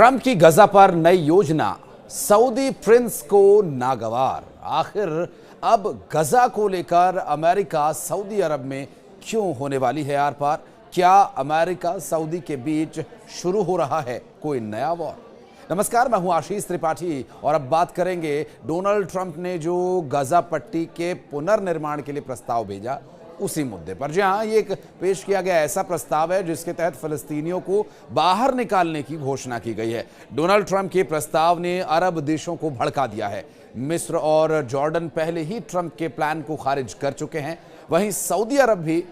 Trump की गजा पर नई योजना, सऊदी प्रिंस को नागवार। आखिर अब गजा को लेकर अमेरिका सऊदी अरब में क्यों होने वाली है आर पार? क्या अमेरिका सऊदी के बीच शुरू हो रहा है कोई नया वॉर? नमस्कार, मैं हूं आशीष त्रिपाठी और अब बात करेंगे डोनाल्ड ट्रंप ने जो गजा पट्टी के पुनर्निर्माण के लिए प्रस्ताव भेजा उसी मुद्दे पर। जी हाँ, ये एक पेश किया गया ऐसा प्रस्ताव है जिसके तहत फिलिस्तीनियों को बाहर निकालने की घोषणा की गई है। डोनाल्ड ट्रंप के प्रस्ताव ने अरब देशों को भड़का दिया है। मिस्र और जॉर्डन पहले ही ट्रंप के प्लान को खारिज कर चुके हैं। वहीं सऊदी अरब भी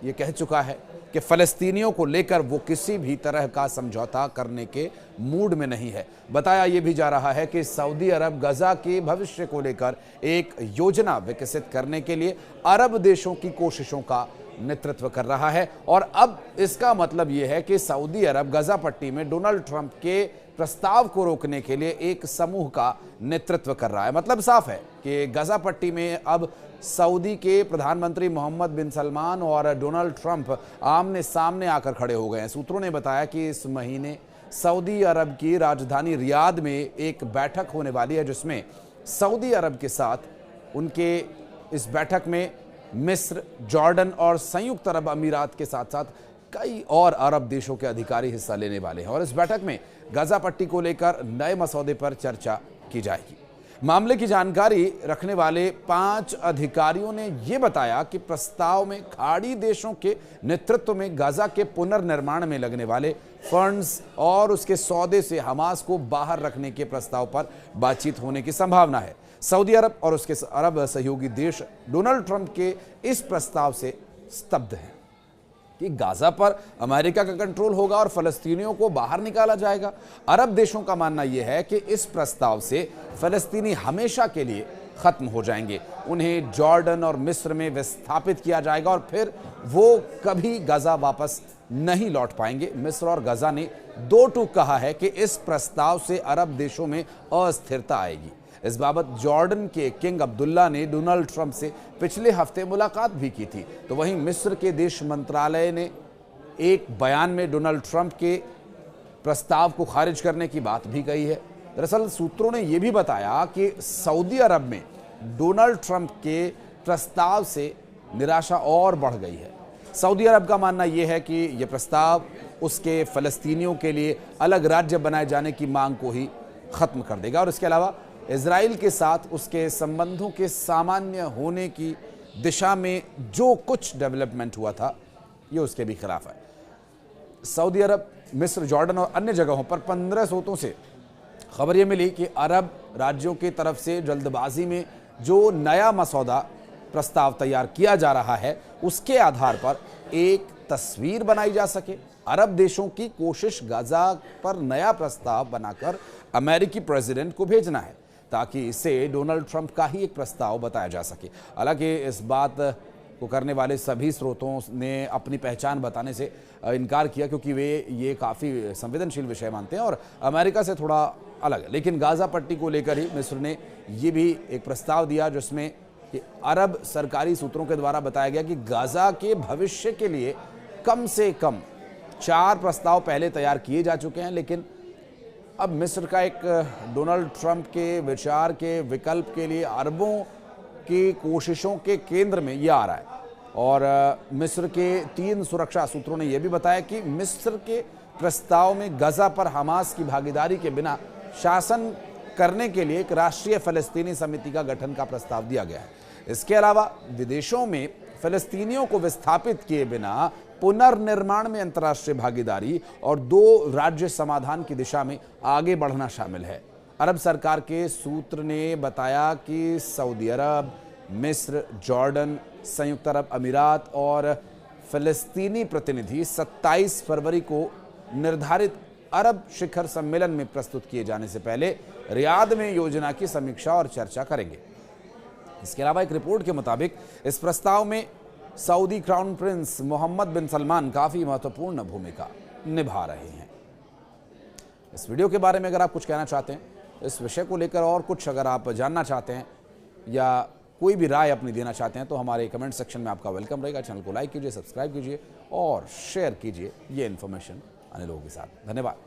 ये कह चुका है कि फिलिस्तीनियों को लेकर वो किसी भी तरह का समझौता करने के मूड में नहीं है। बताया ये भी जा रहा है कि सऊदी अरब गजा के भविष्य को लेकर एक योजना विकसित करने के लिए अरब देशों की कोशिशों का नेतृत्व कर रहा है। और अब इसका मतलब ये है कि सऊदी अरब गजा पट्टी में डोनाल्ड ट्रंप के प्रस्ताव को रोकने के लिए एक समूह का नेतृत्व कर रहा है। मतलब साफ है कि गजा पट्टी में अब सऊदी के प्रधानमंत्री मोहम्मद बिन सलमान और डोनाल्ड ट्रंप आमने सामने आकर खड़े हो गए हैं। सूत्रों ने बताया कि इस महीने सऊदी अरब की राजधानी रियाद में एक बैठक होने वाली है, जिसमें सऊदी अरब के साथ उनके इस बैठक में मिस्र, जॉर्डन और संयुक्त अरब अमीरात के साथ साथ कई और अरब देशों के अधिकारी हिस्सा लेने वाले हैं। और इस बैठक में गजा पट्टी को लेकर नए मसौदे पर चर्चा की जाएगी। मामले की जानकारी रखने वाले 5 अधिकारियों ने यह बताया कि प्रस्ताव में खाड़ी देशों के नेतृत्व में गजा के पुनर्निर्माण में लगने वाले फंड्स और उसके सौदे से हमास को बाहर रखने के प्रस्ताव पर बातचीत होने की संभावना है। सऊदी अरब और उसके अरब सहयोगी देश डोनाल्ड ट्रंप के इस प्रस्ताव से स्तब्ध हैं कि गाजा पर अमेरिका का कंट्रोल होगा और फलस्तीनियों को बाहर निकाला जाएगा। अरब देशों का मानना यह है कि इस प्रस्ताव से फलस्तीनी हमेशा के लिए खत्म हो जाएंगे। उन्हें जॉर्डन और मिस्र में विस्थापित किया जाएगा और फिर वो कभी गाजा वापस नहीं लौट पाएंगे। मिस्र और गाजा ने दो टूक कहा है कि इस प्रस्ताव से अरब देशों में अस्थिरता आएगी। इस बाबत जॉर्डन के किंग अब्दुल्ला ने डोनाल्ड ट्रंप से पिछले हफ्ते मुलाकात भी की थी। तो वहीं मिस्र के विदेश मंत्रालय ने एक बयान में डोनाल्ड ट्रंप के प्रस्ताव को खारिज करने की बात भी कही है। दरअसल सूत्रों ने यह भी बताया कि सऊदी अरब में डोनाल्ड ट्रंप के प्रस्ताव से निराशा और बढ़ गई है। सऊदी अरब का मानना यह है कि यह प्रस्ताव उसके फलस्तीनियों के लिए अलग राज्य बनाए जाने की मांग को ही खत्म कर देगा और इसके अलावा इजराइल के साथ उसके संबंधों के सामान्य होने की दिशा में जो कुछ डेवलपमेंट हुआ था ये उसके भी खिलाफ है। सऊदी अरब, मिस्र, जॉर्डन और अन्य जगहों पर 15 स्रोतों से खबर ये मिली कि अरब राज्यों की तरफ से जल्दबाजी में जो नया मसौदा प्रस्ताव तैयार किया जा रहा है उसके आधार पर एक तस्वीर बनाई जा सके। अरब देशों की कोशिश गाजा पर नया प्रस्ताव बनाकर अमेरिकी प्रेसिडेंट को भेजना है ताकि इसे डोनाल्ड ट्रंप का ही एक प्रस्ताव बताया जा सके। हालांकि इस बात को करने वाले सभी स्रोतों ने अपनी पहचान बताने से इनकार किया क्योंकि वे ये काफ़ी संवेदनशील विषय मानते हैं और अमेरिका से थोड़ा अलग है। लेकिन गाजा पट्टी को लेकर ही मिस्र ने ये भी एक प्रस्ताव दिया जिसमें कि अरब सरकारी सूत्रों के द्वारा बताया गया कि गाजा के भविष्य के लिए कम से कम 4 प्रस्ताव पहले तैयार किए जा चुके हैं। लेकिन अब मिस्र का एक डोनाल्ड ट्रंप के विचार के विकल्प के लिए अरबों की कोशिशों के केंद्र में ये आ रहा है। और मिस्र के 3 सुरक्षा सूत्रों ने यह भी बताया कि मिस्र के प्रस्ताव में गजा पर हमास की भागीदारी के बिना शासन करने के लिए एक राष्ट्रीय फलस्तीनी समिति का गठन का प्रस्ताव दिया गया है। इसके अलावा विदेशों में फलस्तीनियों को विस्थापित किए बिना पुनर्निर्माण में अंतर्राष्ट्रीय भागीदारी और 2 राज्य समाधान की दिशा में आगे बढ़ना शामिल है। अरब सरकार के सूत्र ने बताया कि सऊदी अरब, मिस्र, जॉर्डन, संयुक्त अरब अमीरात और फिलिस्तीनी प्रतिनिधि 27 फरवरी को निर्धारित अरब शिखर सम्मेलन में प्रस्तुत किए जाने से पहले रियाद में योजना की समीक्षा और चर्चा करेंगे। इसके अलावा एक रिपोर्ट के मुताबिक इस प्रस्ताव में सऊदी क्राउन प्रिंस मोहम्मद बिन सलमान काफ़ी महत्वपूर्ण भूमिका निभा रहे हैं। इस वीडियो के बारे में अगर आप कुछ कहना चाहते हैं, इस विषय को लेकर और कुछ अगर आप जानना चाहते हैं या कोई भी राय अपनी देना चाहते हैं तो हमारे कमेंट सेक्शन में आपका वेलकम रहेगा। चैनल को लाइक कीजिए, सब्सक्राइब कीजिए और शेयर कीजिए ये इन्फॉर्मेशन अन्य लोगों के साथ। धन्यवाद।